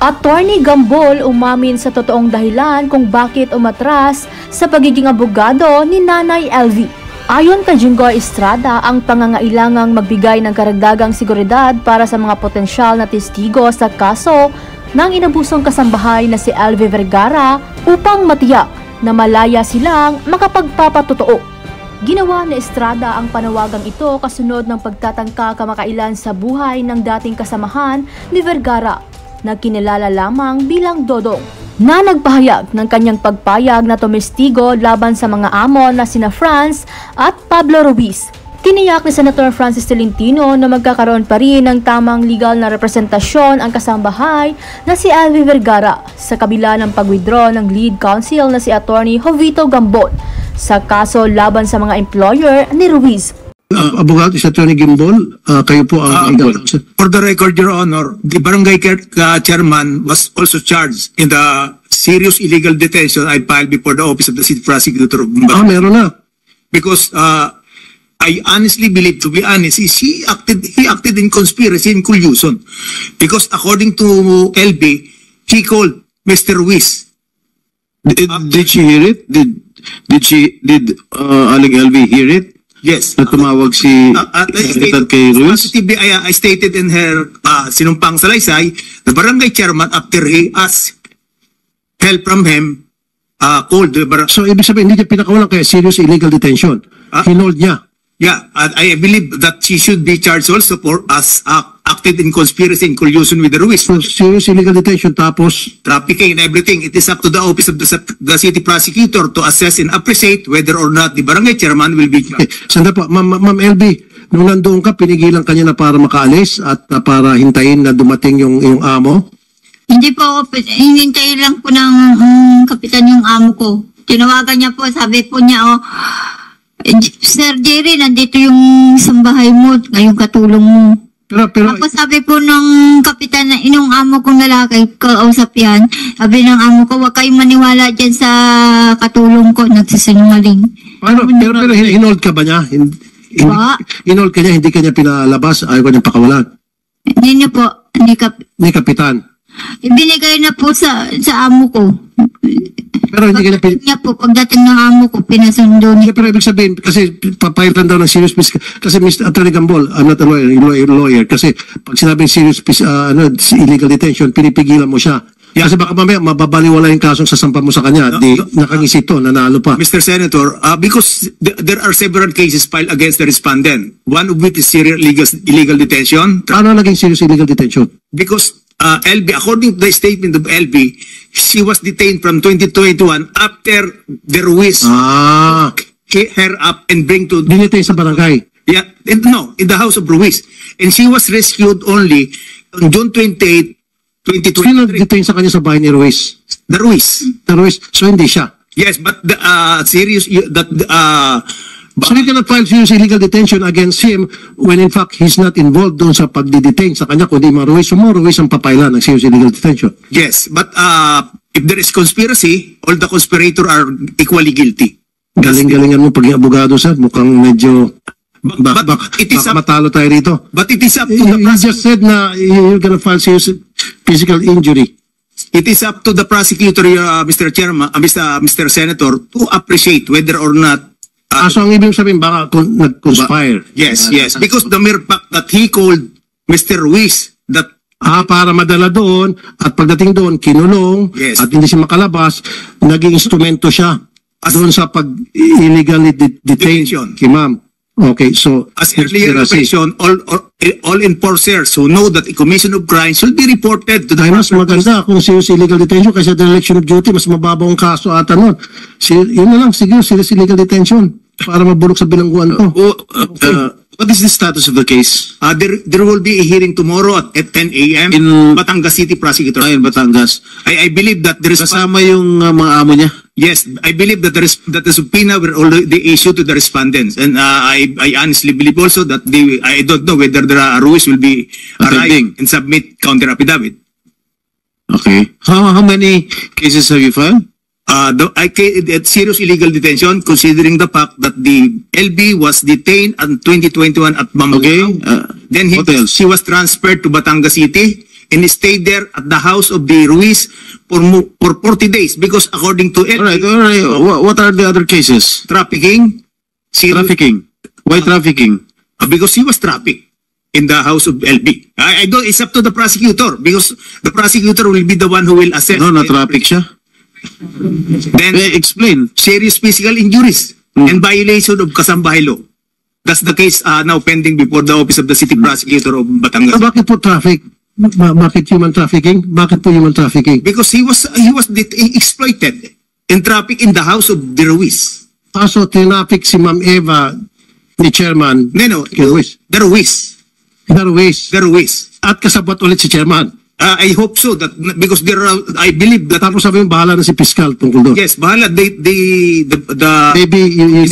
Attorney Gambol umamin sa totoong dahilan kung bakit umatras sa pagiging abogado ni Nanay LV. Ayon kay Jinggoy Estrada, ang pangangailangang magbigay ng karagdagang seguridad para sa mga potensyal na testigo sa kaso ng inabusong kasambahay na si LV Vergara upang matiyak na malaya silang makapagpapatotoo. Ginawa ni Estrada ang panawagang ito kasunod ng pagtatangka kamakailan sa buhay ng dating kasamahan ni Vergara na kinilala lamang bilang Dodong, na nagpahayag ng kanyang pagpayag na tumestigo laban sa mga amo na sina Franz at Pablo Ruiz. Tiniyak ni Senator Francis Tolentino na magkakaroon pa rin ng tamang legal na representasyon ang kasambahay na si LV Vergara sa kabila ng pag-withdraw ng lead counsel na si Attorney Jovito Gambol sa kaso laban sa mga employer ni Ruiz. Abogado si Attorney Gambol, kayo po ang for the record, Your Honor, the barangay chairman was also charged in the serious illegal detention I filed before the Office of the City Prosecutor of Mumbai. Meron na. Because I honestly believe, to be honest, he acted in conspiracy and collusion. Because according to LB, he called Mr. Ruiz. Did she hear it? Did Aling LV hear it? Yes. Na tumawag si kay Ruiz? Positively, I stated in her sinumpang salaysay, the barangay chairman, after he asked help from him, called the barangay. So, ibig sabihin, hindi niya pinakawalan kaya serious illegal detention. Hinold niya. Yeah, I believe that she should be charged also for us acted in conspiracy and collusion with the Ruiz. So, serious illegal detention, tapos trafficking and everything. It is up to the Office of the City Prosecutor to assess and appreciate whether or not the barangay chairman will be charged. Sandali po, Ma'am LB, nung nandoon ka, pinigilan ka niya na para makaalis at para hintayin na dumating yung amo? Hindi po ako, hinintay lang po ng kapitan yung amo ko. Tinawagan niya po, sabi po niya, Sir Jerry, nandito yung sambahay mo, ngayong katulong mo. Pero Tapos sabi po ng kapitan na inong amo kong lalaki, kausap yan, sabi ng amo ko, huwag kayong maniwala dyan sa katulong ko, nagsisinungaling. Pero hinold ka ba niya? Hinold ka niya, hindi ka niya pinalabas, ayaw ka niya pakawalan? Hindi niyo po, Ni kapitan? ibinigay na po sa amo ko. Pero hindi ka niya Pagdating ng amo ko, pinasundo niya. Pero ibig sabihin, kasi papailan daw ng serious kasi Mr. Attorney Gambol, I'm not a lawyer, kasi pag sinabing serious illegal detention, pinipigilan mo siya. Yeah. Kasi baka mamaya mababaliwala yung kasong sasampa mo sa kanya, nakangisi to, nanalo pa. Mr. Senator, because there are several cases filed against the respondent. One of which is serious illegal detention. Ano naging serious illegal detention? Because LB, according to the statement of LB, she was detained from 2021 after the Ruiz her up and bring to... Dinitay sa barangay? Yeah, no, in the house of Ruiz. And she was rescued only on June 28, 2023. Sino detain sa kanya sa bahay ni Ruiz? The Ruiz. The Ruiz. So hindi siya? Yes, but the serious... So we cannot file serious illegal detention against him when in fact he's not involved doon sa pagdidetain sa kanya, kundi mga Ruiz. So mga Ruiz ang papailan ng serious illegal detention. Yes, but if there is conspiracy, all the conspirators are equally guilty. Galing-galingan mo paging abogado, sir. Mukhang medyo... Baka matalo tayo rito. But it is up to the prosecutor. You just said na you're gonna file serious physical injury. It is up to the prosecutor, Mr. Chairman, Mr. Senator, to appreciate whether or not so ang ibig sabihin baka nag-conspire. Yes. Because the mere fact that he called Mr. Ruiz that para madala doon at pagdating doon kinulong at hindi siya makalabas, naging instrumento siya doon sa pag-illegally detention kay ma'am. Okay, so as earlier mentioned, all enforcers who know that a commission of crime should be reported to the... Ay, mas maganda kung serious illegal detention kasi dereliction of duty, mas mababaw ang kaso ata nun. Yun na lang, sige, serious illegal detention para mabulok sa bilangguan to. What is the status of the case? There will be a hearing tomorrow at 10 a.m. in Batangas City Prosecutor. In Batangas. I believe that there is... Kasama yung mga amo niya? Yes, I believe that the subpoena were already issued to the respondents, and I honestly believe also that I don't know whether the Ruiz will be arriving and submit counter affidavit. Okay. How many cases have you filed? Serious illegal detention, considering the fact that the LB was detained in 2021 at Mambugaw. Okay. Then she was transferred to Batangas City. and stayed there at the house of the Ruiz for 40 days because according to LB, All right. What are the other cases? trafficking, Trafficking. Why trafficking? because he was trafficked in the house of LB. I don't, it's up to the prosecutor because the prosecutor will be the one who will assess. No, na-traffic siya. Then, Explain. serious physical injuries and violation of kasambahay law. That's the case now pending before the office of the city prosecutor of Batangas. Bakit po traffic? Bakit human trafficking? Bakit po human trafficking? Because he was exploited and trafficked in the house of the Ruiz. Kaso tinapik si Ma'am Eva ni Chairman No, Ruiz. the Ruiz. The Ruiz. At kasabot ulit si Chairman. I hope so that because there are, I believe that Tapos sabi mo, bahala na si Piskal tungkol doon. yes, bahala the Maybe you need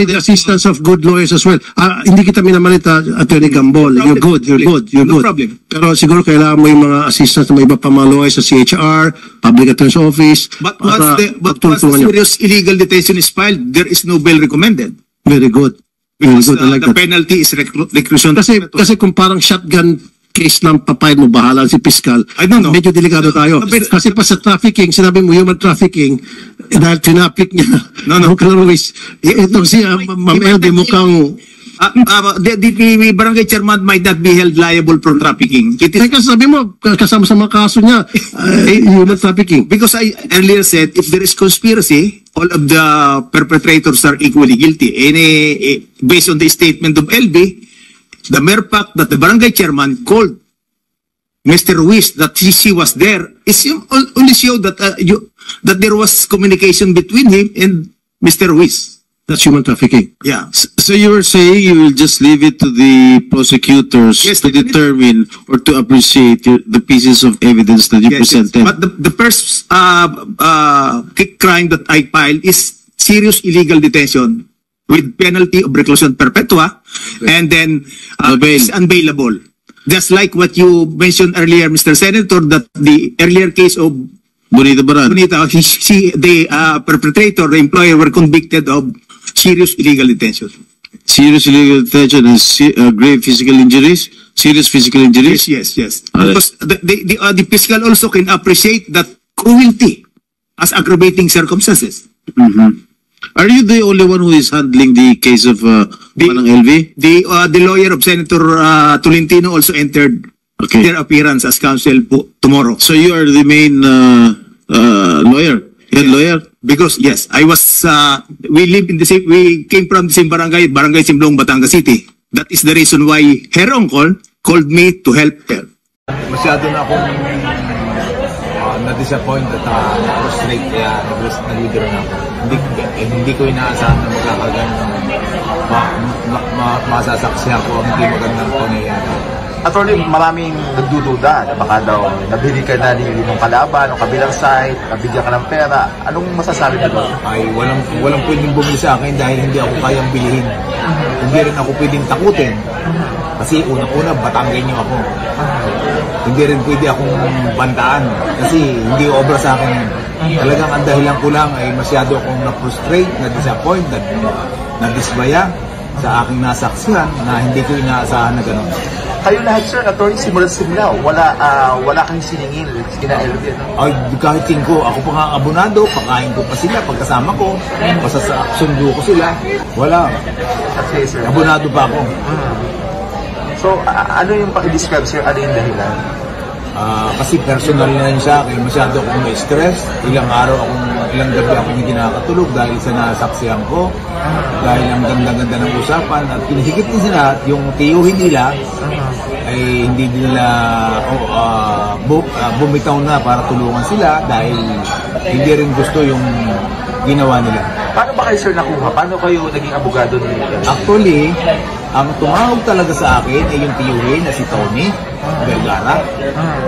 the assistance of good lawyers as well. Hindi kita minamalita, Attorney Gambol. You're good. No problem. Pero siguro kailangan mo yung mga assistance ng iba pa mga lawyers sa CHR, Public Attorney's Office. but once the pagtulungan niyo. serious illegal detention is filed, there is no bail recommended. Very good. Very Because good. I like the that. penalty is reclusion. Kasi kung parang shotgun case lang papayad mo, bahala si Piskal. I don't know. Medyo delikado tayo. Kasi pa sa trafficking, sinabi mo human trafficking, dahil tinapik niya. No. Ruiz. Itong si Ma'am Elby mukhang... the barangay chairman might not be held liable for trafficking. It is Teka, sabi mo, kasama sa mga kaso niya, human trafficking. because I earlier said if there is conspiracy, all of the perpetrators are equally guilty. Based on the statement of LB, the mere fact that the barangay chairman called Mr. Ruiz that she was there is only show that that there was communication between him and Mr. Ruiz. That's human trafficking. Yeah. So you were saying you will just leave it to the prosecutors Yes, to determine or to appreciate the pieces of evidence that you Yes, yes. presented. But the first crime that I filed is serious illegal detention with penalty of reclusion perpetua, and then Bail. is unbailable. Just like what you mentioned earlier, Mr. Senator, that the earlier case of Bonita Baran. Bonita, the perpetrator, the employer, were convicted of serious illegal detention. Serious illegal detention and grave physical injuries. Serious physical injuries. Yes. Alright. Because the fiscal also can appreciate that cruelty as aggravating circumstances. Are you the only one who is handling the case of Manang LV? The lawyer of Senator Tolentino also entered Okay. their appearance as counsel tomorrow. So you are the main lawyer, head lawyer? Because yes, I was we live in the same, we came from the same barangay Simblong, Batangas City. That is the reason why her uncle called me to help her. Masyado na akong na-disappoint at frustrate kaya nag-withdraw na ako. Hindi ko inaasahan na magkakagan masasaksi ako ang hindi magandang pangyayari. Attorney, maraming nagdududa na baka daw nabili ka na ng kalaban o kabilang side, nabigyan ka ng pera. Anong masasabi mo doon? Ay walang pwedeng bumili sa akin dahil hindi ako kayang bilhin. Hindi rin ako pwedeng takutin. Kasi unang-una, Batangan niyo ako. Hindi rin pwede akong bantaan kasi hindi obra sa akin. Talagang ang dahilan ko lang ay masyado akong na-frustrate, na-disappoint, na-dismaya sa aking nasaksihan na hindi ko inaasahan na gano'n. Kayo lahat, sir, attorney, simula wala kang siningil, kina-LV, no? Ay, kahit tingko, ako pa nga abonado, pakain ko pa sila, pagkasama ko, sundo ko sila, wala. Okay, sir. Abonado pa ako. So, ano yung paki-describe, sir? Ano yung dahilan? Kasi personal na yun sa akin, masyado akong na-stress, ilang gabi akong hindi nakakatulog dahil sa nasaksihan ko, dahil ang ganda-ganda ng usapan, at pinahigit din sila, yung tiyuhin nila, ay hindi nila bumitaw na para tulungan sila dahil hindi rin gusto yung ginawa nila. Paano ba kayo, sir, nakuha? Paano kayo naging abogado ni Actually, ang tumawag talaga sa akin ay yung tiyuhin na si Tony Vergara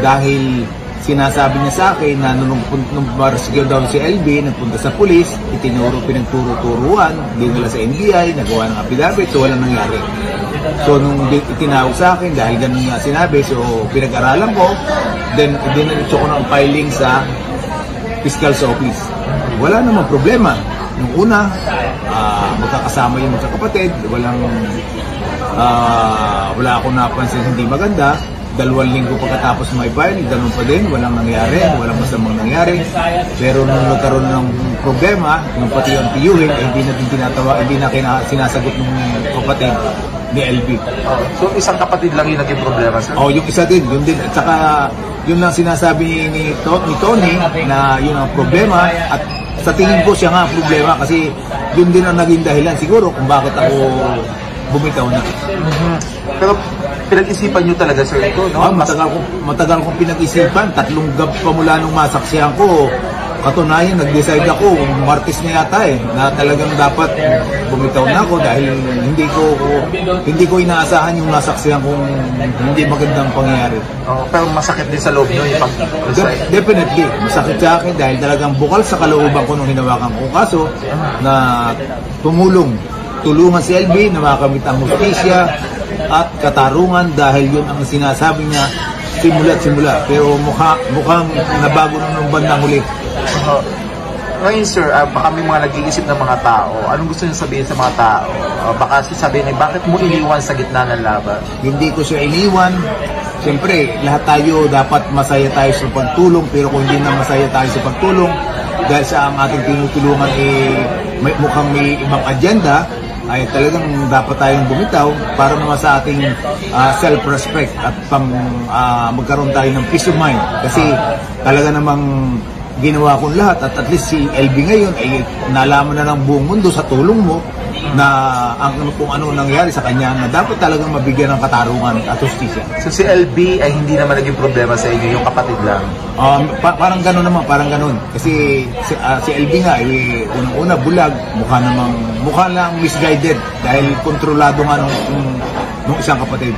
dahil sinasabi niya sa akin na nung marasigaw daw si LB, nagpunta sa pulis, pinagturo-turuan, dinala sa NBI, nagawa ng affidavit, so walang nangyari. So nung itinawag sa akin, dahil ganun nga sinabi, so pinag-aralan ko, then diniretso ko ng filing sa Fiscal's Office. Wala namang problema. Nung una, magkakasama yung magkakapatid, wala akong napansin hindi maganda. 2 linggo pagkatapos ma-file, ganun pa din, walang nangyari, walang masamang nangyari. Pero nung nagkaroon ng problema, nung pati yung tiyuhin, hindi na din tinatawa, hindi na sinasagot ng kapatid ni LB. So isang kapatid lang yung naging problema, sir? Yung isa din, yun din. At saka, yun lang sinasabi ni Tony na yun ang problema. At sa tingin ko siya nga problema kasi yun din ang naging dahilan siguro kung bakit ako bumitaw na. Pero pinag-isipan nyo talaga, sir, ito, no? Matagal kong pinag-isipan. 3 gab pa mula nung masaksihan ko. Katunayan, nag-decide ako, Martes na yata na talagang dapat bumitaw na ako dahil hindi ko inaasahan yung nasaksihan kong hindi magandang pangyayari. Pero masakit din sa loob nyo yung pag-decide? Definitely. Masakit sa akin dahil talagang bukal sa kalooban ko nung hinawakan ko kaso na tulungan si LB na makamit ang hustisya at katarungan dahil yun ang sinasabi niya simula. Pero mukhang nabago nung bandang huli. Ngayon, sir, baka may mga nag-iisip ng mga tao. Anong gusto niyo sabihin sa mga tao? Baka sabihin bakit mo iniwan sa gitna ng laban? Hindi ko siya iniwan. Siyempre, lahat tayo dapat masaya tayo sa pagtulong, pero kung hindi na masaya tayo sa pagtulong, dahil sa ang ating tinutulungan mukhang may ibang agenda, ay talagang dapat tayong bumitaw para naman sa ating self-respect at magkaroon tayo ng peace of mind. Kasi talaga namang ginawa kong lahat at least si LB ngayon ay nalaman na ng buong mundo sa tulong mo na kung ano nangyari sa kanya na dapat talagang mabigyan ng katarungan at justisya. So si LB ay hindi naman naging problema sa inyo, yung kapatid lang? Parang gano'n naman, parang gano'n. Kasi si LB nga, unang-una bulag, mukha lang misguided dahil kontrolado nga nung isang kapatid.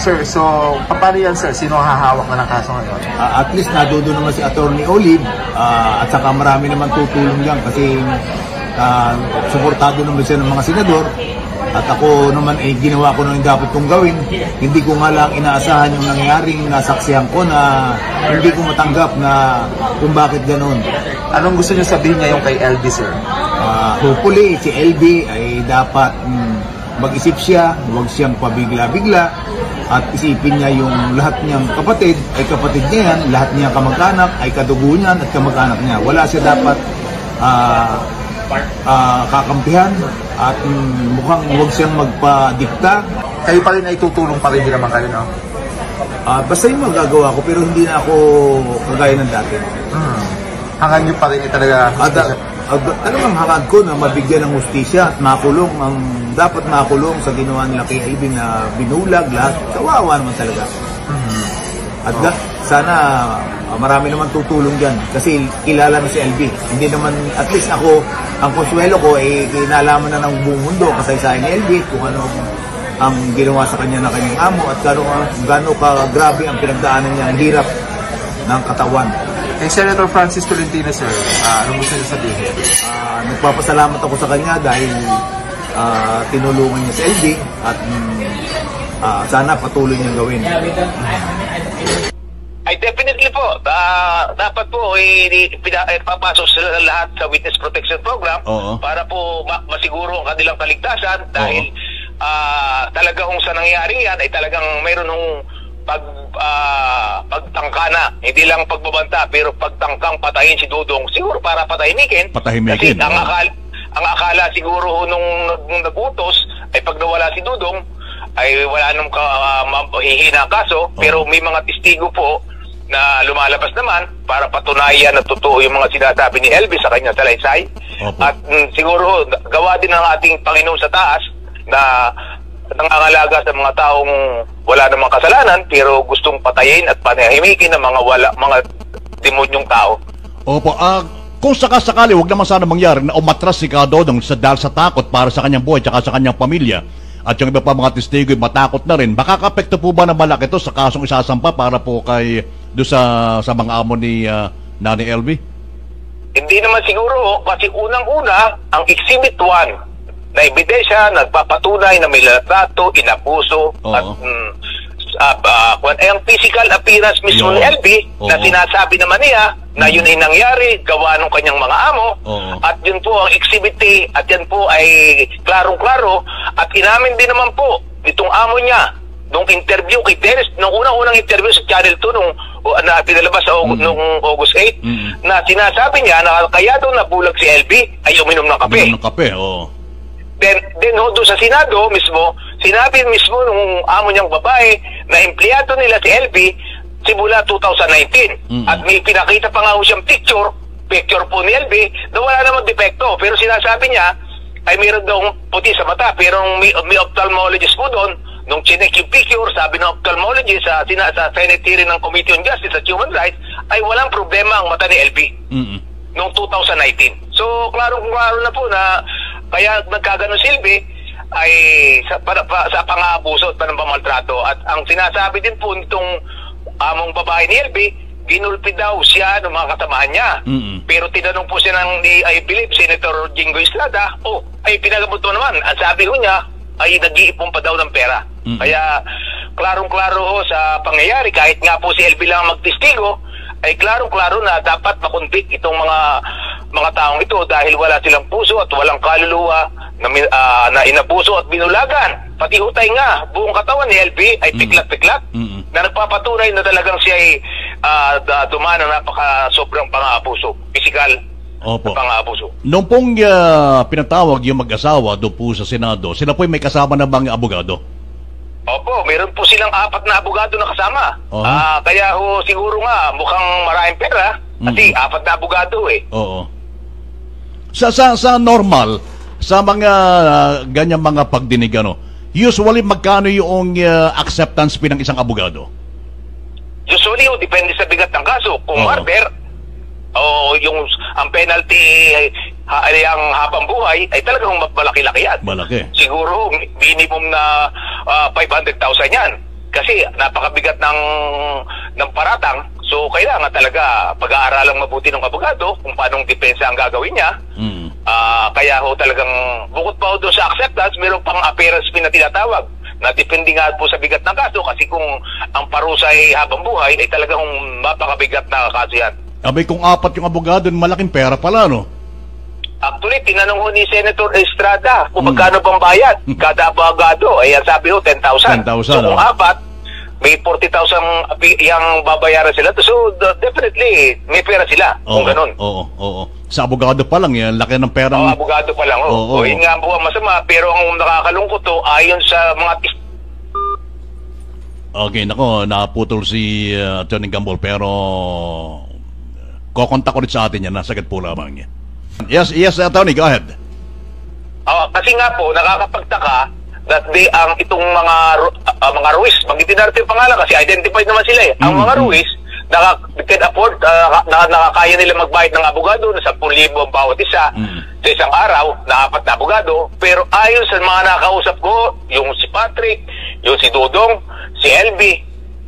Sir, so paano yan, sir? Sino hahawak na ng kaso ngayon? At least nadudo naman si Attorney Olive at saka marami naman tutulong yan kasi suportado naman siya ng mga senador at ako naman ginawa ko nung dapat kong gawin. Hindi ko nga lang inaasahan yung nangyaring nasaksihan ko na hindi ko matanggap na kung bakit gano'n. Anong gusto niyo sabihin ngayon kay LB, sir? Hopefully si LB ay dapat mag-isip siya, huwag siyang pabigla-bigla at isipin niya yung lahat niyang kapatid ay kapatid niya yan, lahat niyang kamag-anak ay kadugo niyan at kamag-anak niya. Wala siya dapat kakampihan at mukhang huwag siyang magpadikta. Kayo pa rin ay tutulong pa rin din naman kayo, no? Basta yung magagawa ko pero hindi na ako kagaya ng dati. Hanggang nyo pa rin talaga talagang hangad ko na mabigyan ng hustisya at makulong ang dapat makulong sa ginawa nila kay LB na binulag lahat. Kawawa naman talaga. At sana marami naman tutulong dyan kasi kilala na si LB. Hindi naman, at least ako, ang konsuelo ko ay kinalaman na ng buong mundo kasaysayan ni LB kung ano ang ginawa sa kanya ng kanyang amo at gano'n ka grabe ang pinagdaanan niya, ang hirap ng katawan. Senator Francis Tolentino, sir, anong gusto niyo sabihin? Nagpapasalamat ako sa kanya dahil tinulungan niya si LB at sana patuloy niyang gawin. Ay definitely po, dapat po papasok sila lahat sa Witness Protection Program para po masiguro ang kanilang kaligtasan dahil talagang sa nangyaring yan ay talagang mayroon ng pagtangka na, hindi lang pagbabanta pero pagtangkang patayin si Dudong siguro para patahimikin. Kasi ang akala siguro nung nagutos ay pag nawala si Dudong ay wala nang hihina kaso pero may mga testigo po na lumalabas naman para patunayan na totoo yung mga sinasabi ni LB sa kanya salaysay. At siguro gawa din ng ating Panginoon sa taas na nangangalaga sa mga taong wala namang kasalanan pero gustong patayin at panahimikin ng mga demonyong tao. Opo, kung sakasakali wag naman sana mangyari na umatras si Dodong dahil sa takot para sa kanyang buhay at sa kanyang pamilya at yung iba pa mga testigo matakot na rin, makaka-apekto po ba na malaki ito sa kasong isasampa para po kay sa mga amo ni Nanay LB? Hindi naman siguro kasi unang-una ang Exhibit 1 na ebidensya nagpapatunay na may latrato, inabuso at ang physical appearance mismo ni LB na sinasabi naman niya na yun ay nangyari gawa ng kanyang mga amo at yun po ang Exhibit A at yan po ay klarong-klaro at inamin din naman po itong amo niya nung interview kay Dennis, nung unang interview sa Channel 2 na pinalabas sa nung August 8, na sinasabi niya na kaya daw nabulag si LB ay uminom ng kape. Uminom ng kape, oo. Then doon sa Senado mismo, sinabi mismo nung amo niyang babae na empleyado nila si LB simula 2019. At may pinakita pa nga ho siyang picture po ni LB na wala namang depekto. Pero sinasabi niya ay mayroon daw puti sa mata. Pero may ophthalmologist po doon, nung chinek yung picture, sabi ng ophthalmologist sa Senate hearing ng Committee on Justice at Human Rights, ay walang problema ang mata ni LB noong 2019. So, klaro na po na kaya nagkaganon silbi ay sa pang-aabuso at panambamaltrato. At ang sinasabi din po nitong among babae ni LB, ginulpi daw siya ng mga kasamahan niya. Pero tinanong po siya ng, I believe, Senator Jingo Estrada, ay pinagamot mo naman. Ang sabi ko niya, ay nag-iipon pa daw ng pera. Kaya klarong-klaro ho sa pangyayari, kahit nga po si LB lang magtistigo, ay klarong-klaro na dapat makonvict itong mga taong ito dahil wala silang puso at walang kaluluwa na inabuso at binulagan. Pati utay nga, buong katawan ni LB ay piklat-piklat na nagpapatunay na talagang siya ay dumaan na sobrang pang-aabuso, physical. Opo. Pang-aabuso. Noong pong pinatawag yung mag-asawa doon po sa Senado, sila po may kasama na bang abogado? Opo, meron po silang 4 na abogado na kasama. Kaya ho, siguro nga, mukhang maraming pera. Kasi 4 na abogado eh. Oo. Sa normal, sa mga ganyang mga pagdinig, usually magkano yung acceptance fee ng isang abogado? Usually, depende sa bigat ng kaso. Kung murder, ang penalty ang habang buhay ay talagang malaki-laki yan. Malaki. Siguro minimum na 500,000 yan. Kasi napakabigat ng paratang. So kailangan talaga pag-aaralang mabuti ng abogado kung paanong depensa ang gagawin niya. Kaya ho talagang bukod pa ho doon sa acceptance, mayroon pang appearance fee na tinatawag. Na depende nga po sa bigat ng kaso kasi kung ang parusa ay habang buhay ay talagang mapakabigat na kaso yan. Abay, kung 4 yung abogado, malaking pera pala, no? Actually, tinanong ho ni Senator Estrada kung magkano bang bayad kada abogado. Ay, sabi ho, 10,000. 10,000, so, kung 4, may 40,000 yung babayaran sila. So, definitely, may pera sila. Kung ganun. Oo. Sa abogado pa lang, yan, laki ng pera. Abogado pa lang, ho. Yun nga po ang masama. Pero ang nakakalungkot to, ayon sa mga Okay, nako, naputol si Atty. Gambol, pero kokontak ko rin sa atin yan, nasagad po lamang niya. Yes, Atty., go ahead. Kasi nga po, nakakapagtaka that itong mga Ruiz, magitin natin yung pangalan kasi identified naman sila eh. Ang mga Ruiz, can afford, nakakaya nila magbayad ng abogado na 10,000 ang bawat isa sa isang araw na 4 na abogado. Pero ayon sa mga nakausap ko, yung si Patrick, yung si Dudong, si LB,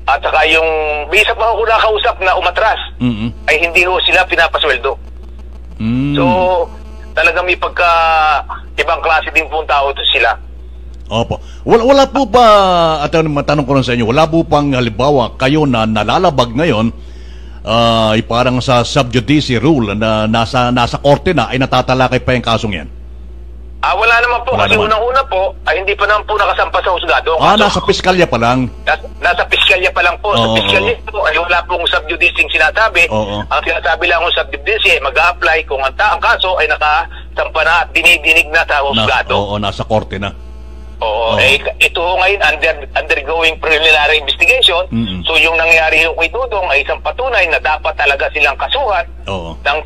at saka yung bisa pa ako nakausap na umatras, ay hindi ho sila pinapasweldo. So, talagang may ibang klase din po tao ito sila. Opo. Wala po ba, at matanong ko lang sa inyo, wala po pang halimbawa kayo na nalalabag ngayon, parang sa sub judice rule na nasa korte na ay natatalakay pa yung kasong yan? Wala naman po. Kasi unang-una po, ay hindi pa naman po nakasampa sa husgado. Nasa piskalya pa lang? Nasa piskalya pa lang po. Sa piskalya po, ay wala pong sub-judice sinasabi. Ang sinasabi lang ng sub-judice ay mag-a-apply kung ang kaso ay nakasampa na at dinidinig na sa husgado. Nasa korte na. Ito ngayon undergoing preliminary investigation. So yung nangyari yung kay Dudong ay isang patunay na dapat talaga silang kasuhan ng